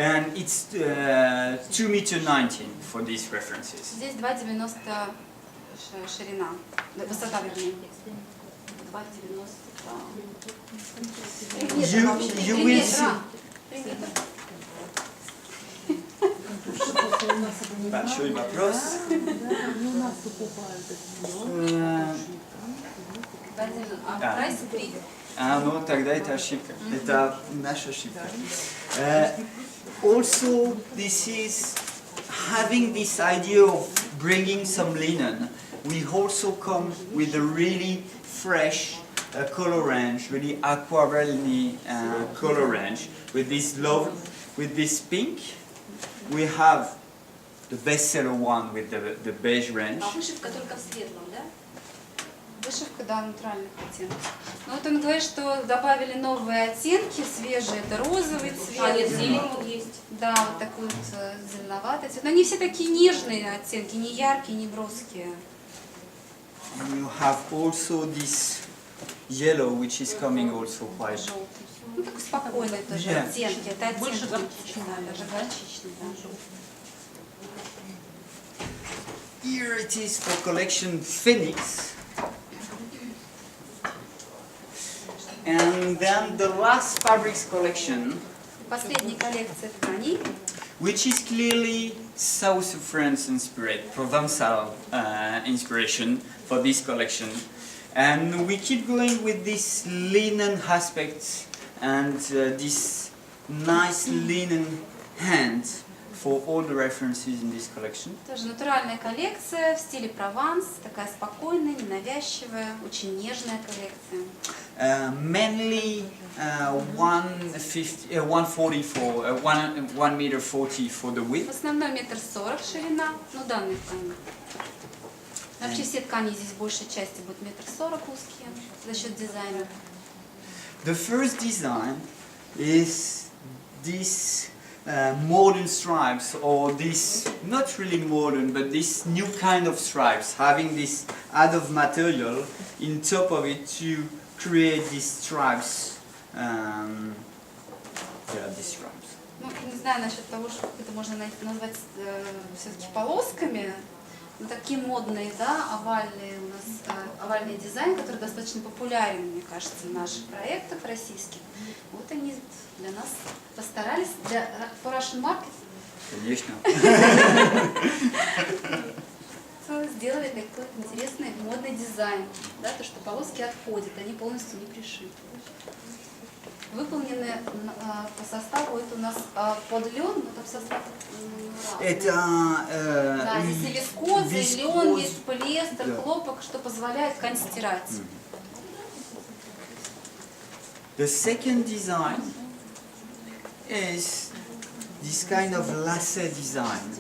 And it's 2,19 m for these references. Здесь 2,90 ширина, высота, вернее. 2,90. You will see. Большой вопрос. Прайс 3. Ну тогда это ошибка. Это наша ошибка. Also, this is having this idea of bringing some linen. We also come with a really fresh color range, really aquarelly color range. With this pink, we have the bestseller one with the beige range. Вышивка только в светлом, да? Вышивка, да, натуральных оттенков. Ну вот он говорит, что добавили новые оттенки, свежие, это розовый цвет. Зелень есть. Да, вот такой вот зеленоватый цвет. Но они все такие нежные оттенки, не яркие, не броские. And you have also this yellow, which is coming also quite. Желтый. Ну такой спокойный тоже оттенки. Это оттенки. Больше горчичный. Да, даже горчичный, да. Here it is for collection Phoenix. And then the last fabrics collection, Последняя коллекция тканей, which is clearly south of France inspired, Provençal inspiration for this collection. And we keep going with this linen aspect and this nice linen hand for all the references in this collection. тоже натуральная коллекция в стиле Прованс, такая спокойная, ненавязчивая, очень нежная коллекция. Mainly 1,40 for 1 meter 40 for the В width. основном 1,40 м ширина, ну данной ткани. Вообще все ткани здесь большей части будут 1,40 м узкие за счет дизайна. The first design is this modern stripes, or this, not really modern, but this new kind of stripes, having this add of material in top of it to create these stripes. These stripes. Ну, не знаю насчет того, что это можно назвать все-таки полосками, но такие модные, да, овальные у нас, овальный дизайн, который достаточно популярен, мне кажется, в наших проектах российских. Вот они для нас постарались, for Russian market. Конечно. Сделали такой интересный модный дизайн, да, то, что полоски отходят, они полностью не пришиты. Выполнены по составу, это у нас под лен, но там состав Это да, здесь и вискоза, и лен, есть полиэстер, да, хлопок, что позволяет ткань стирать. The second design is this kind of lace design,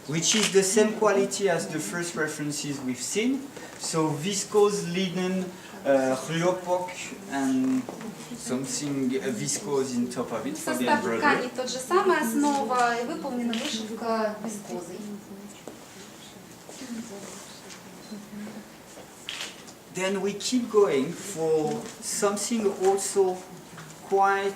which is the same quality as the first references we've seen. So viscose, linen, хлопок, and something viscose in top of it for the Состав embroidery. ткани тот же самый, основа, и выполнена вышивка вискозой. Then we keep going for something also quite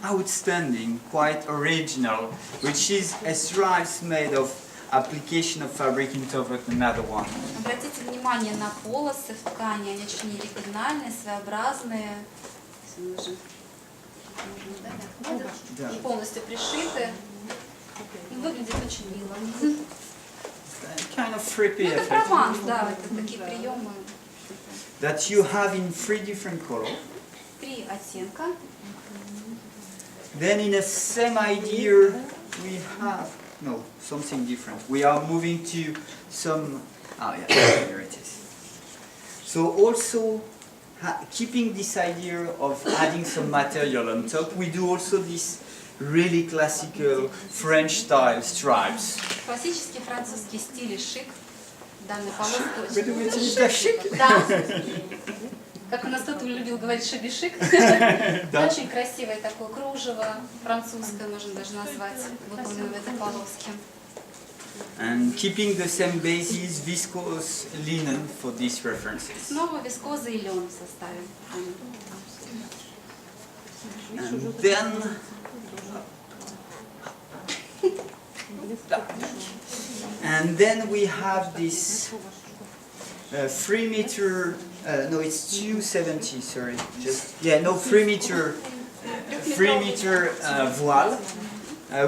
outstanding, quite original, which is a stripes made of application of fabric in top of another one. Обратите внимание на полосы в ткани, они очень оригинальные, своеобразные. Да. И полностью пришиты. И выглядит очень мило. Kind of trippy Это effect Прованс, да, это такие приемы. that you have in 3 different colors. 3 оттенка. Then in the same idea we have something different. We are moving to some here it is. So also keeping this idea of adding some material on top, we do also this really classical French style stripes. Классический французский стиль и шик. Данный полоски Вы думаете, это шик? Да. Как у нас кто-то любил говорить шабишик. Очень красивое такое кружево, французское можно даже назвать, выполненное в этой полоске. And keeping the same basis, viscose, linen for these references. Снова вискоза и лен в составе. And then And then we have this 3 meter, no, it's 270, sorry. 3 meter, 3 meter voile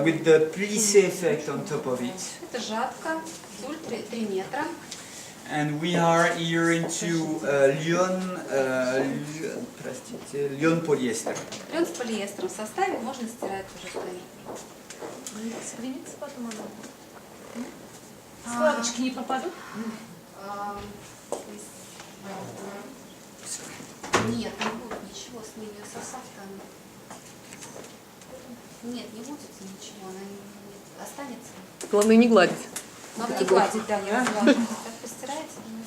with the plissé effect on top of it. Это жатка, тюль 3 метра. And we are here into Lyon polyester. Лен с полиэстером в составе, можно стирать уже стоит. Скривится потом она. Складочки не попадут? Нет, не будет ничего с ними, состав-то. Нет, не будет ничего, она останется. Главное не гладить. Надо не гладить, да, не разглаживать. Так постираете, не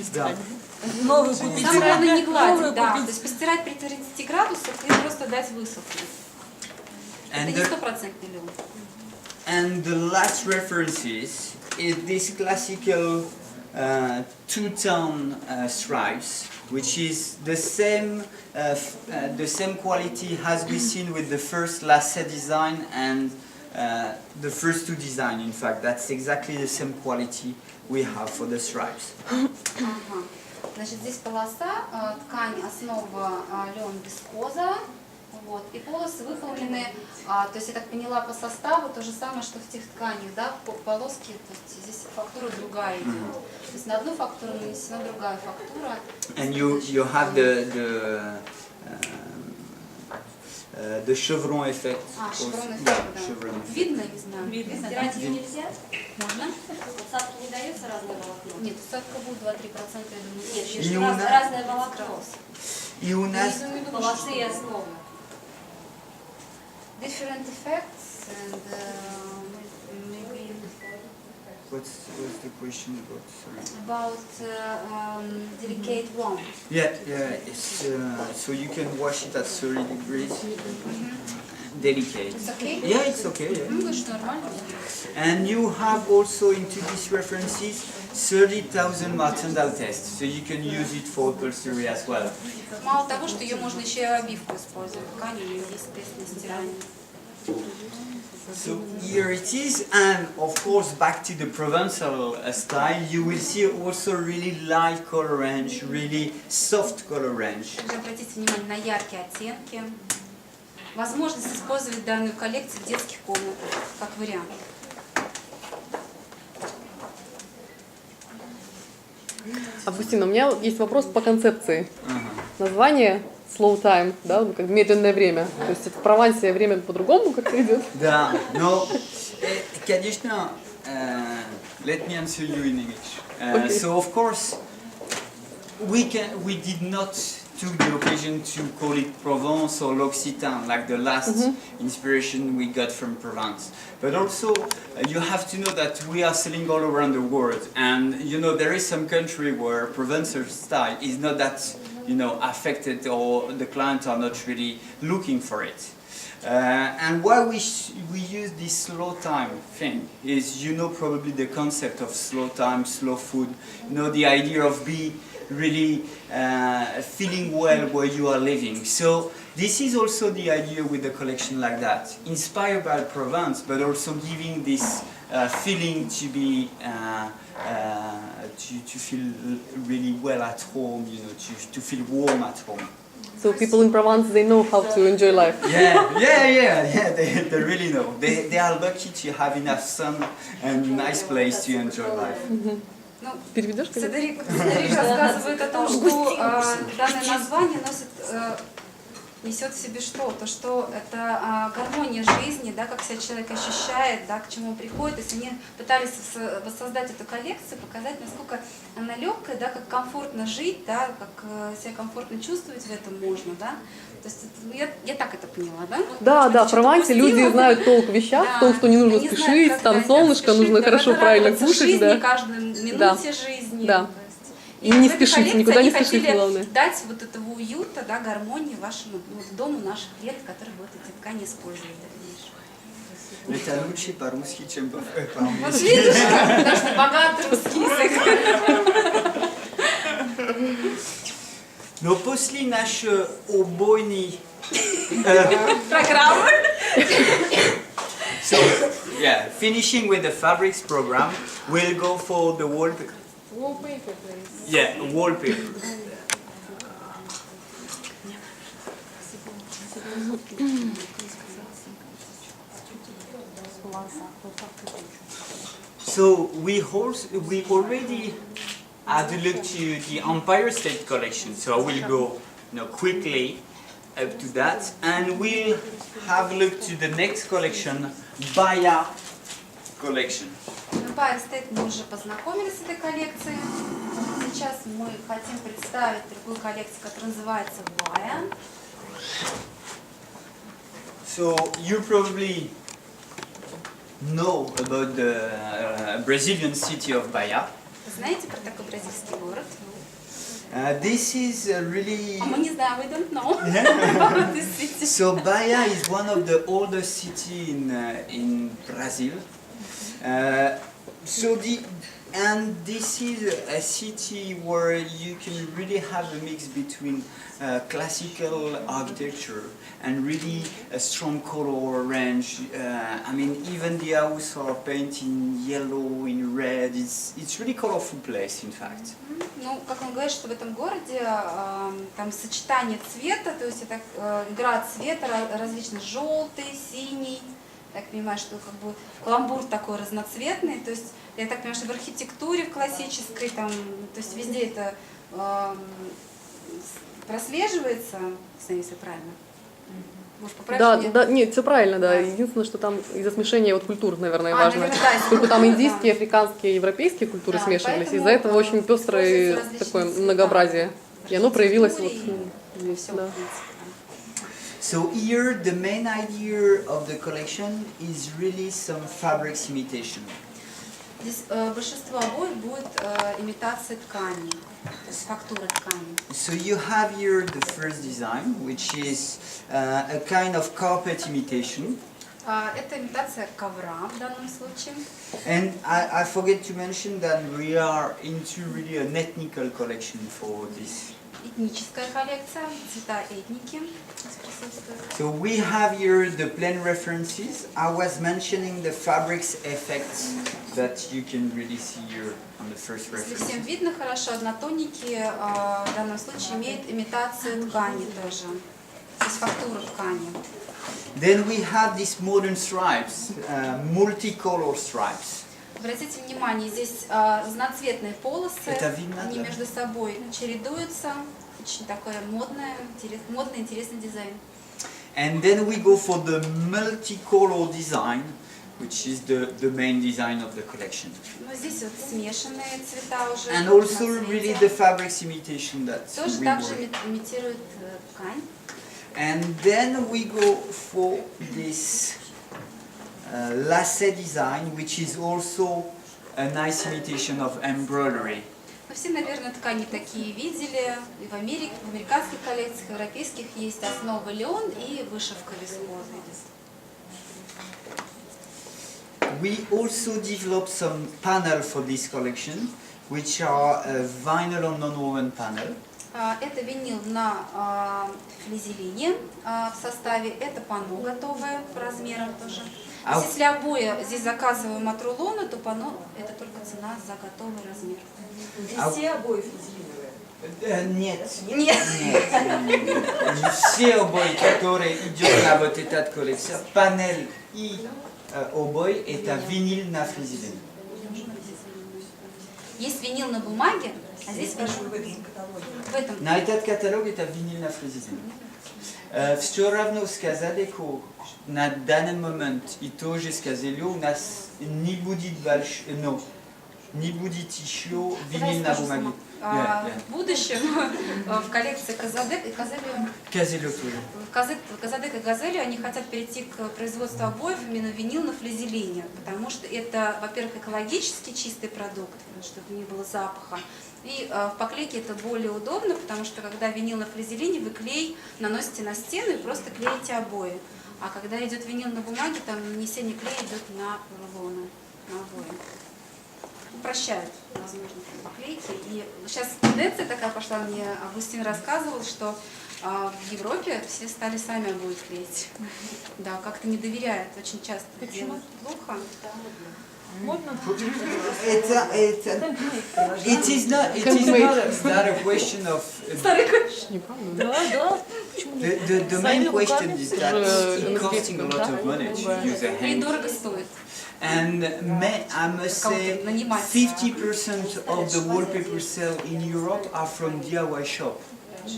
останется. Да. Новую купить. Самое главное не гладить, Новую да. купить. То есть постирать при 30 градусах и просто дать высохнуть. Это не стопроцентный лен. And the last references is this classical two-tone stripes, which is the same quality as we seen with the first lacet design and the first two design. In fact, that's exactly the same quality we have for the stripes. Ага. Значит, здесь полоса, ткань, основа лен вискоза. Вот, и полосы выполнены, то есть я так поняла по составу, то же самое, что в тех тканях, да, полоски, то есть здесь фактура другая идет. То есть на одну фактуру нанесена другая фактура. And you have the chevron effect. Шеврон эффект, Да, да. chevron effect. Видно, не знаю. Видно. Стирать ее нельзя? Можно? Усадки не дается разное волокно? Нет, усадка будет 2-3%, я думаю. Нет, И еще у нас- разное волокно. И у нас Полосы и основы. Different effects and maybe what's the question about? Sorry. about delicate blonde. Yeah, it's, so you can wash it at 30 degrees. Delicate. It's okay? Yeah, it's okay. Yeah. Ну, что нормально. And you have also into these references 30,000 martindale tests, so you can use it for upholstery as well. Мало того, что ее можно еще и обивку использовать. Ткань, у нее есть тест на стирание. So here it is, and of course back to the Provençal style, you will see also really light color range, really soft color range. Также обратите внимание на яркие оттенки. Возможность использовать данную коллекцию в детских комнатах, как вариант. Августина, у меня есть вопрос по концепции. Название slow time, да, ну, как медленное время. То есть в Провансе время по-другому как-то идет. Да, но, конечно, let me answer you in English. Okay. So of course, we did not took the occasion to call it Provence or L'Occitan, like the last inspiration we got from Provence. But also, you have to know that we are selling all around the world, and you know there is some country where Provençal style is not that affected, or the clients are not really looking for it. And why we use this slow time thing is, probably the concept of slow time, slow food, the idea of really feeling well where you are living. So this is also the idea with the collection like that, inspired by Provence, but also giving this feeling to be to feel really well at home, to feel warm at home. So people in Provence, they know how to enjoy life. Yeah, they really know. They are lucky to have enough sun and nice place to enjoy life. Ну, Переведешь? Casadeco рассказывает о том, что данное название несет в себе что? То, что это гармония жизни, да, как себя человек ощущает, да, к чему он приходит. То есть они пытались воссоздать эту коллекцию, показать, насколько она легкая, да, как комфортно жить, да, как себя комфортно чувствовать в этом можно, да. То есть я так это поняла, да? Да, в Провансе люди знают толк в вещах, в том, что не нужно спешить, там солнышко, нужно хорошо, правильно кушать, да. Каждой минуте жизни. Да. И не спешить, никуда не спешить, главное. Дать вот этого уюта, да, гармонии вашему дому наших предков, которые вот эти ткани использовали в дальнейшем. Это лучше по-русски, чем Вот по-английски. видишь, потому что богатый русский язык. Но после нашей убойной Программы. So Yeah, finishing with the fabrics program, we'll go for the wallpaper. Wallpaper, please. Yeah, wallpaper. So we already had a look to the Empire State Collection. So I will go quickly up to that, and we'll have a look to the next collection, Baya Collection. Empire State мы уже познакомились с этой коллекцией. Сейчас мы хотим представить другую коллекцию, которая называется Baya. So you probably know about the Brazilian city of Bahia. Знаете про такой бразильский город? This is really... А мы не знаем, we don't know about this city. So Bahia is one of the oldest cities in Brazil. And this is a city where you can really have a mix between classical architecture and really a strong color range. I mean, even the houses are painted in yellow, in red. It's really colorful place, in fact. Ну, как он говорит, что в этом городе там сочетание цвета, то есть это игра цвета различных, желтый, синий. Я так понимаю, что как бы каламбур такой разноцветный, то есть я так понимаю, что в архитектуре в классической, там, то есть везде это прослеживается, если правильно. Может, поправишь Да, меня? да, нет, все правильно, да. Единственное, что там из-за смешения вот культур, наверное, важно. наверное, да, из Поскольку там культур, индийские, да. африканские, европейские культуры Да, смешивались, поэтому, из-за этого очень пестрое используются такое различные многообразие. И оно проявилось вот архитектуре здесь, Всё, да. в принципе, да. So here, the main idea of the collection is really some fabrics imitation. Здесь большинство обоев будет имитация ткани, то есть фактура ткани. So you have here the first design, which is a kind of carpet imitation. Это имитация ковра в данном случае. And I forget to mention that we are into really an ethnical collection for this. Этническая коллекция, цвета этники здесь присутствуют. So we have here the plain references. I was mentioning the fabrics effects that you can really see here on the first Если reference. всем видно хорошо, однотонники в данном случае имеют имитацию ткани тоже, то есть фактуру ткани. Then we have these modern stripes, multicolor stripes. Обратите внимание, здесь разноцветные полосы, Это видно, они да. между собой чередуются, очень такой модный, интересный дизайн. And then we go for the multicolor design, which is the main design of the collection. Но здесь вот смешанные цвета уже. And also разноцветия. really the fabrics imitation that Тоже we также work. имитирует ткань. And then we go for this lacet design, which is also a nice imitation of embroidery. Мы все, наверное, ткани такие видели. И в Америке, в американских коллекциях, европейских есть основа лен и вышивка вискозная. We also developed some panel for this collection, which are a vinyl on non-woven panel. Это винил на флизелине в составе. Это панно готовое по размерам тоже. То есть, если обои здесь заказываем от рулона, то панно это только цена за готовый размер. Все обои флизелиновые. Нет. Нет. Нет. Все обои, которые идут на вот этот коллекция, панель и обои, это винил на флизелине. Есть винил на бумаге, а здесь винил в этом. На этот каталог это винил на флизелине. Все равно с Casadeco на данный момент и тоже с Caselio у нас не будет не будет еще винил на бумаге. В будущем в коллекции Casadeco и Caselio, Caselio тоже. в Casadeco и Caselio они хотят перейти к производству обоев именно винил на флизелине, потому что это, во-первых, экологически чистый продукт, чтобы не было запаха. И в поклейке это более удобно, потому что когда винил на флизелине, вы клей наносите на стену и просто клеите обои. А когда идет винил на бумаге, там нанесение клея идет на рулоны, на обои. упрощают возможность наклейки. И сейчас тенденция такая пошла, мне Августин рассказывал, что в Европе все стали сами обои клеить. Да, как-то не доверяют, очень часто делают плохо. It is not a question of. The main question is that it's costing a lot of money to use a И hand. дорого стоит. And I must say, 50% of the wallpaper sale in Europe are from DIY shop,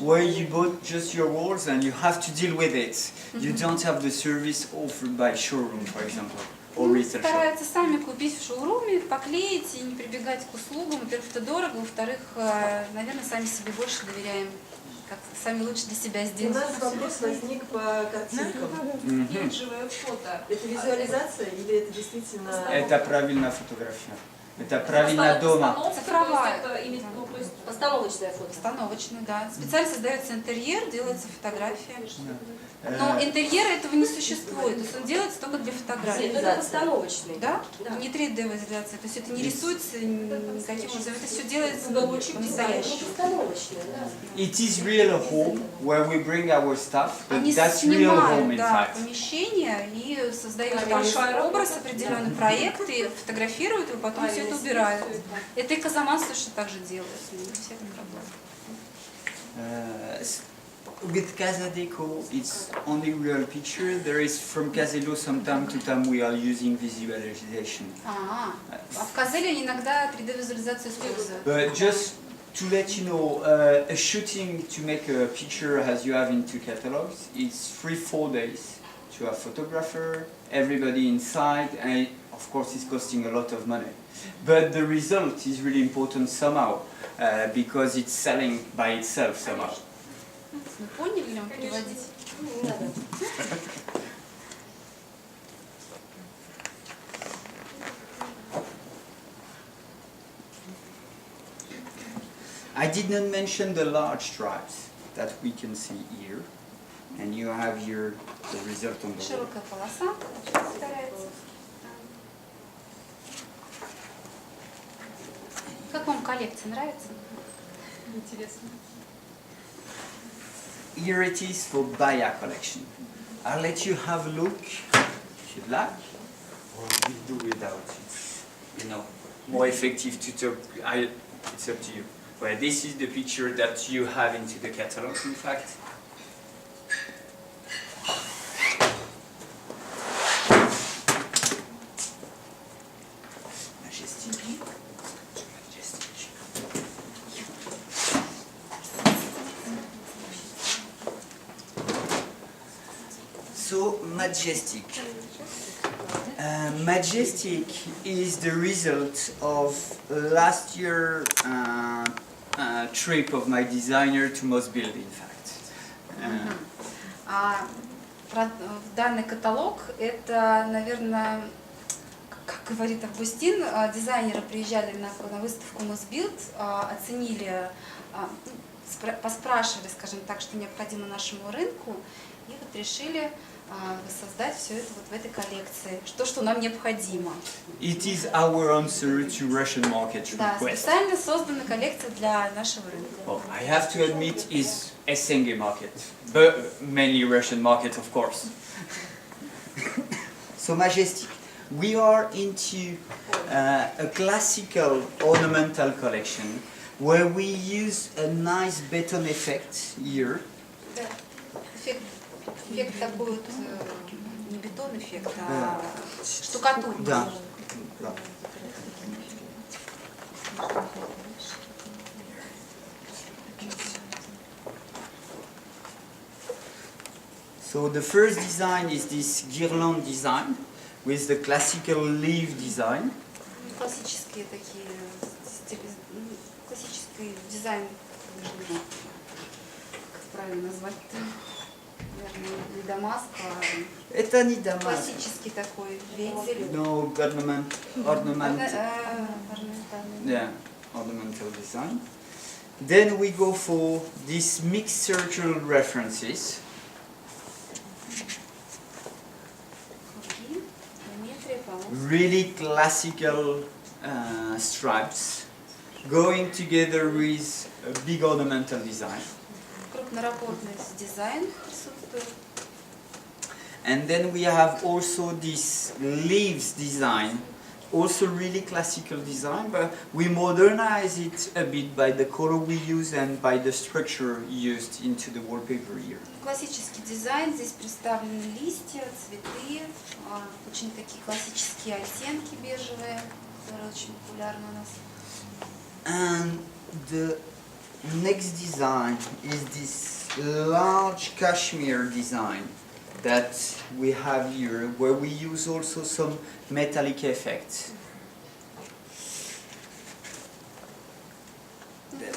where you bought just your walls and you have to deal with it. You don't have the service offered by showroom, for example, or retail shop. Стараются сами купить в шоуруме, поклеить и не прибегать к услугам. Во-первых, это дорого, во-вторых, наверное, сами себе больше доверяем, как сами лучше для себя У сделать. нас вопрос возник по картинкам. Живое фото. Это визуализация или это действительно... Это правильная фотография. Это правильно дома. Цифровая. То есть постановочное фото. Постановочный, да. Специально создается интерьер, делается фотография. Э, Но интерьера этого не существует, то есть он делается только для фотографий. Это постановочный. Да? Да. Не 3D-визуализация, то есть это не рисуется никаким образом, это все делается по-настоящему. Постановочный, да. It is real home where we bring our stuff, but Они that's real home снимают, in да, fact. помещение и создают большой образ, определенный проект, и фотографируют его, потом все это убирают. Это и Казамас точно так же делает, не все это работает. With Casadeco, it's only real picture. There is from Caselio, from time to time we are using visualization. А в Caselio иногда 3D-визуализацию используют. But just to let you know, a shooting to make a picture as you have into catalogs, it's 3-4 days to have photographer, everybody inside, and of course it's costing a lot of money. But the result is really important somehow, because it's selling by itself somehow. Вы поняли, ли переводить? Не надо. I did not mention the large stripes that we can see here, and you have here the result on the wall. Широкая полоса, повторяется. Как вам коллекция, нравится? Интересно. Here it is for Baya collection. I'll let you have a look if you'd like, or we do without. It's, more effective to talk. It's up to you. Well, this is the picture that you have into the catalog, in fact. Majestic. So, Majestic. Majestic is the result of last year trip of my designer to Mosbuild, in fact. Данный каталог, это, наверное, как говорит Августин, дизайнеры приезжали на выставку Mosbuild, оценили, поспрашивали, скажем так, что необходимо нашему рынку, и вот решили воссоздать все это вот в этой коллекции, что нам необходимо. It is our answer to Russian market Да, request. специально создана коллекция для нашего рынка. Well, I have to admit, is SNG market, but mainly Russian market, of course. So Majestic, we are into a classical ornamental collection where we use a nice beton effect here. Да. Эффект такой вот, не бетон эффект, а штукатурка. Да. Да. So the first design is this guirlande design with the classical leaf design. Классические такие, классический дизайн, как правильно назвать-то, наверное, не Дамаск, а Это не Дамаск. классический такой вензель. No, ornamental. Да. Yeah, ornamental design. Then we go for these mixed circle references. Геометрия, полоска. Really classical stripes going together with a big ornamental design. Крупнораппортный дизайн присутствует. And then we have also this leaves design, also really classical design, but we modernize it a bit by the color we use and by the structure used into the wallpaper here. Классический дизайн, здесь представлены листья, цветы, очень такие классические оттенки бежевые, которые очень популярны у нас. And the next design is this large cashmere design that we have here, where we use also some metallic effects.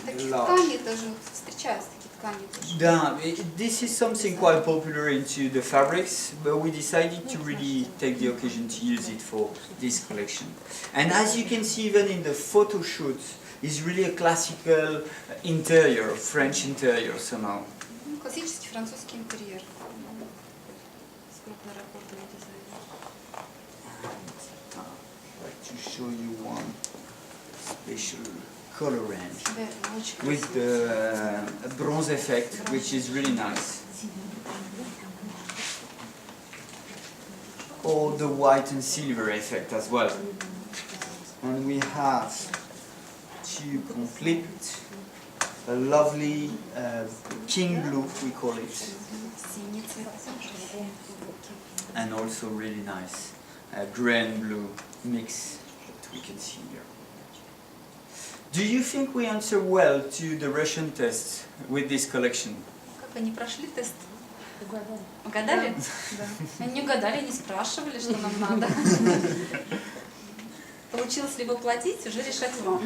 Такие ткани тоже встречаются, такие ткани тоже. Yeah, this is something quite popular into the fabrics, but we decided to really take the occasion to use it for this collection. And as you can see, even in the photo shoot, it's really a classical interior, French interior somehow. Классический французский интерьер с крупнораппортным дизайном. I'd like to show you one special color range Да, очень with красиво. the bronze effect, which is really nice. Or the white and silver effect as well. And we have, to complete, a lovely king blue, we call it, Синий цвет. and also really nice grey and blue mix that we can see here. Do you think we answer well to the Russian test with this collection? Как они прошли тест? Угадали? Да. Они не угадали, не спрашивали, что нам надо. Получилось либо платить, уже решать вам.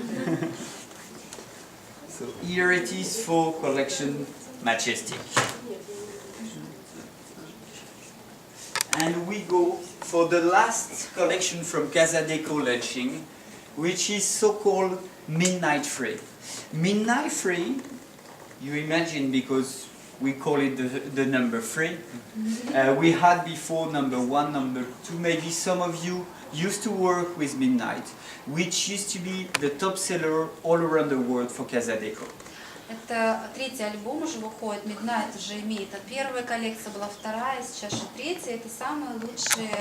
So here it is for collection Majestic. And we go for the last collection from Casadeco launching, which is so-called Midnight Free. Midnight Free, you imagine, because we call it the number 3. We had before number 1, number 2. Maybe some of you used to work with Midnight, which used to be the top seller all around the world for Casadeco. Это третий альбом уже выходит, Midnight уже имеет. Первая коллекция была вторая, сейчас же третья. Это самые лучшие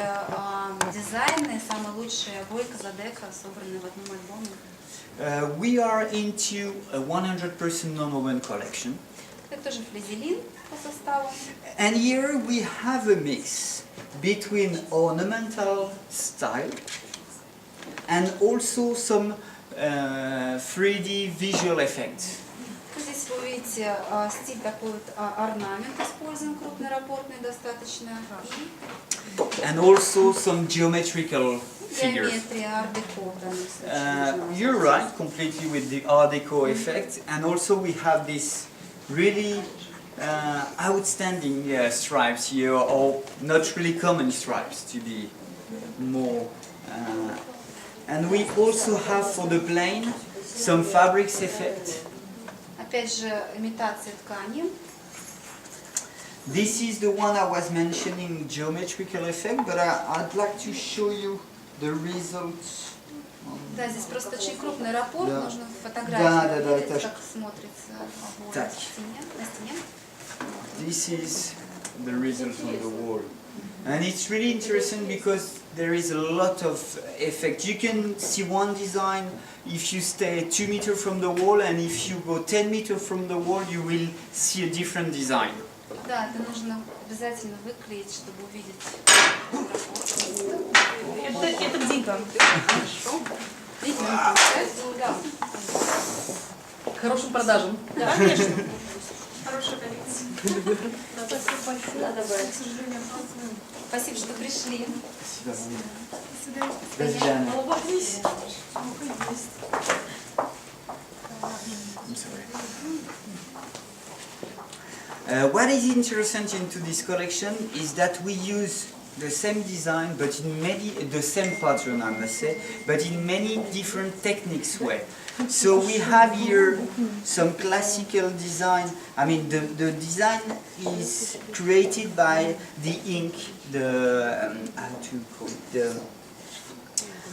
дизайны, самые лучшие обои Casadeco, собранные в одном альбоме. We are into a 100% non-woven collection. Это тоже флизелин по составу. And here we have a mix between ornamental style and also some 3D visual effects. Здесь вы видите стиль такой вот орнамент используем, крупнораппортный достаточно. And also some geometrical И figures. геометрия, ар-деко в данном случае. You're right, completely with the Art Deco effect. And also we have this really outstanding stripes here, or not really common stripes to be more. And we also have for the plane some fabrics effect. Опять же, имитация ткани. This is the one I was mentioning, geometrical effect, but I'd like to show you the results. Да, здесь просто очень крупный раппорт, Да. нужно Да, фотографии это видеть, ж- как смотрится обои Так. на стене. This is the result on the wall. And it's really interesting because there is a lot of effect. You can see one design if you stay 2 meters from the wall, and if you go 10 meters from the wall, you will see a different design. Да, это нужно обязательно выклеить, чтобы увидеть раппорт. Это где-то. Видите, получается? Да. К хорошим продажам. Да, конечно. Хорошая коллекция. Надо брать. Спасибо, что пришли. До свидания. Улыбайтесь. I'm sorry. What is interesting into this collection is that we use the same design, but in many the same pattern, I must say, but in many different techniques way. So we have here some classical design. I mean, the design is created by the ink, the how to call it,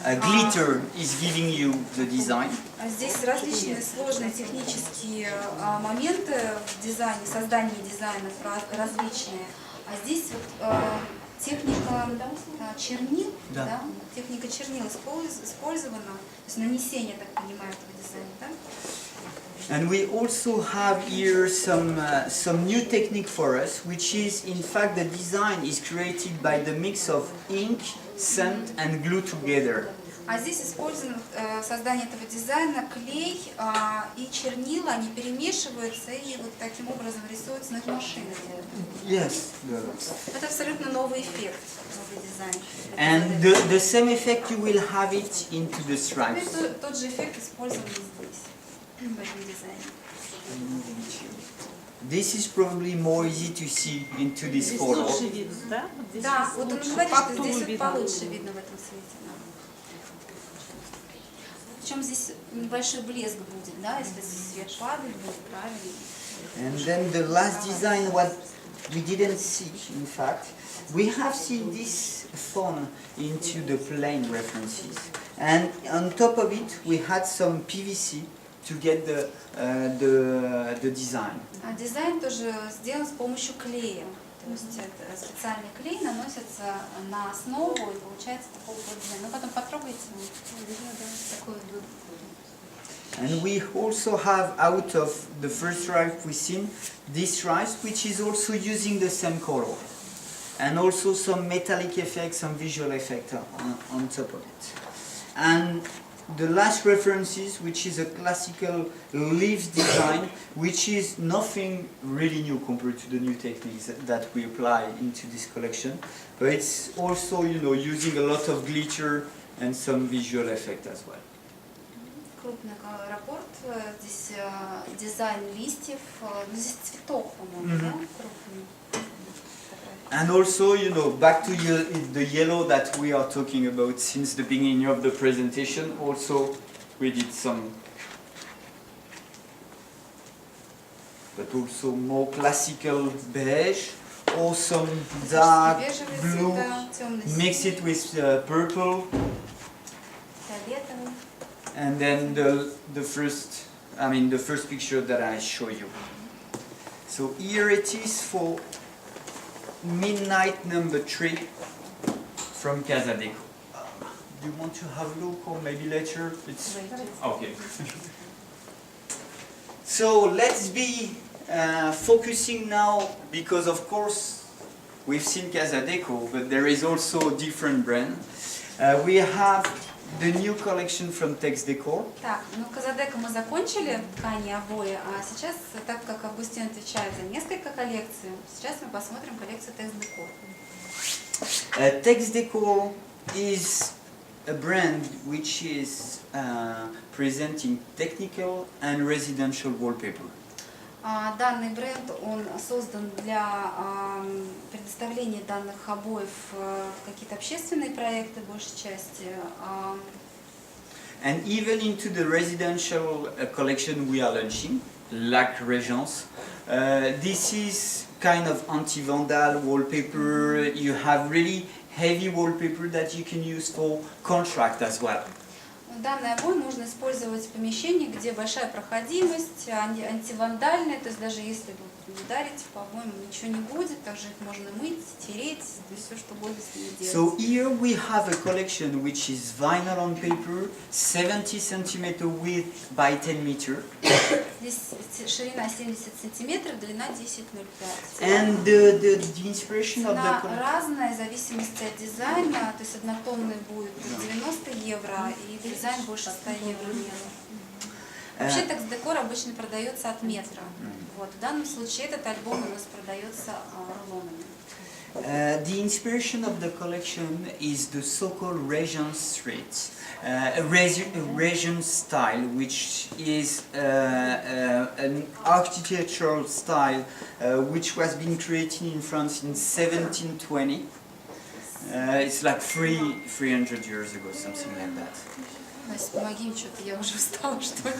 Glitter is giving you the design. Здесь различные сложные технические моменты в дизайне, создании дизайнов различные. А здесь вот техника чернил, Да. да? Техника чернил использована, то есть нанесение, так понимаю, этого дизайна, да? And we also have here some new technique for us, which is in fact the design is created by the mix of ink, sand and glue together. А здесь использовано создание этого дизайна клей и чернила, они перемешиваются и вот таким образом рисуются на их машинах. Yes. Это абсолютно новый эффект, новый дизайн. And the same effect you will have it into the stripes. Тот же эффект использован здесь, в этом дизайне. This is probably more easy to see into this Здесь photo. лучше видно, да? Вот здесь Да, вот он говорит, что фактуру здесь вот видно. получше видно в этом свете. Да. Причем здесь небольшой блеск будет, да, если свет падает, будет правильно. And then the last design, what we didn't see, in fact, we have seen this phone into the plane references. And on top of it, we had some PVC to get the design. А дизайн тоже сделан с помощью клея. То есть это специальный клей наносится на основу и получается такого вот дизайн. Ну потом потрогайте, такой вот. And we also have out of the first stripe we've seen this stripe, which is also using the same color. And also some metallic effects, some visual effect on top of it. And the last references, which is a classical leaves design, which is nothing really new compared to the new techniques that we apply into this collection. But it's also, you know, using a lot of glitter and some visual effect as well. Крупный раппорт, здесь дизайн листьев, здесь цветок, по-моему, да, крупный. And also, you know, back to the yellow that we are talking about since the beginning of the presentation. Also, we did some, but also more classical beige, or some dark blue, mix it with purple, Фиолетовый. and then the first picture that I show you. So here it is for Midnight number 3 from Casadeco. Do you want to have a look or maybe later? It's okay. So let's be focusing now, because of course we've seen Casadeco, but there is also a different brand. We have the new collection from Texdecor. Так, ну Casadeco мы закончили ткани обои, а сейчас, так как Августин отвечает за несколько коллекций, сейчас мы посмотрим коллекцию Texdecor. Texdecor is a brand which is presenting technical and residential wallpaper. Данный бренд, он создан для предоставления данных обоев в какие-то общественные проекты, большей части. And even into the residential collection we are launching, Lac Regence. This is kind of anti-vandal wallpaper. You have really heavy wallpaper that you can use for contract as well. Данные обои можно использовать в помещении, где большая проходимость, антивандальная, то есть даже если вы ударите по обоям, ничего не будет, также их можно мыть, тереть, то есть все, что угодно с ними делать. So here we have a collection which is vinyl on paper, 70 cm width by 10 meter. Здесь ширина 70 сантиметров, длина 10,05. And the inspiration of the Цена collection. разная в зависимости от дизайна, то есть однотонный будет 90 евро и дизайн больше 100 евро метр. Вообще Texdecor обычно продается от метра. Вот, в данном случае этот альбом у нас продается рулонами. The inspiration of the collection is the so-called Regent Street, Regent style, which is an architectural style which was being created in France in 1720. It's like 300 years ago, something like that. Настя, помоги мне, что-то я уже устала, что ли?